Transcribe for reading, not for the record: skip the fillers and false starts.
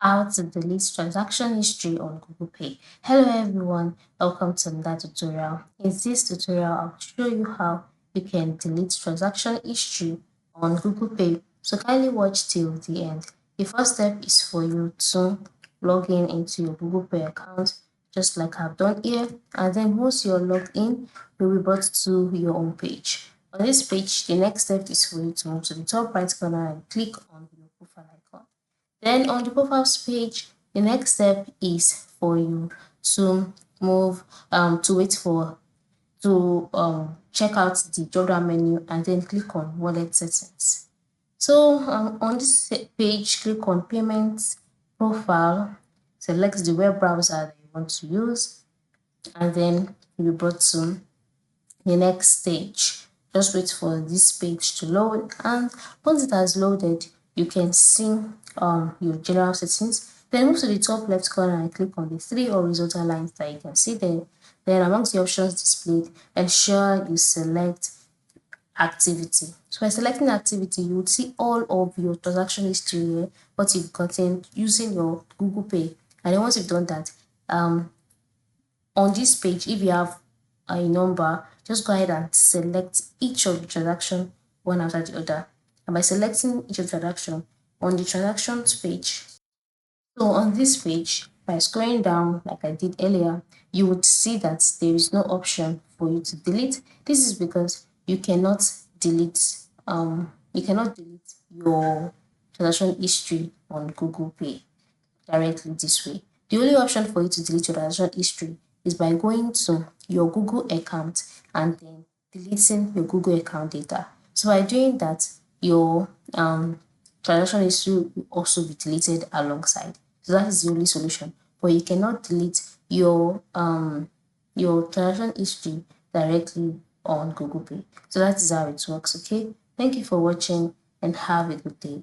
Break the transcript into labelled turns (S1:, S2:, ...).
S1: How to delete transaction history on Google Pay. Hello everyone, welcome to another tutorial. In this tutorial, I'll show you how you can delete transaction history on Google Pay. So kindly watch till the end. The first step is for you to log in into your Google Pay account, just like I've done here. And then once you're logged in, you'll be brought to your own page. On this page, the next step is for you to move to the top right corner and click on your profile icon. Then on the profiles page, the next step is for you to move to wait for to check out the drop down menu and then click on wallet settings. So on this page, click on payments profile, select the web browser that you want to use, and then you'll be brought to the next stage. Just wait for this page to load, and once it has loaded, you can see your general settings. Then move to the top left corner and click on the three horizontal lines that you can see there. Then amongst the options displayed, ensure you select activity. So by selecting activity, you would see all of your transaction history here, what you've gotten using your Google Pay. And then once you've done that, on this page, if you have a number, just go ahead and select each of the transaction one after the other. And by selecting each of the transaction on the transactions page, so on this page, by scrolling down like I did earlier, you would see that there is no option for you to delete. This is because you cannot delete your transaction history on Google Pay directly this way. The only option for you to delete your transaction history is by going to your Google account and then deleting your Google account data. So by doing that, your transaction history will also be deleted alongside. So that is the only solution. But you cannot delete your transaction history directly on Google Pay. So that is how it works. Okay. Thank you for watching and have a good day.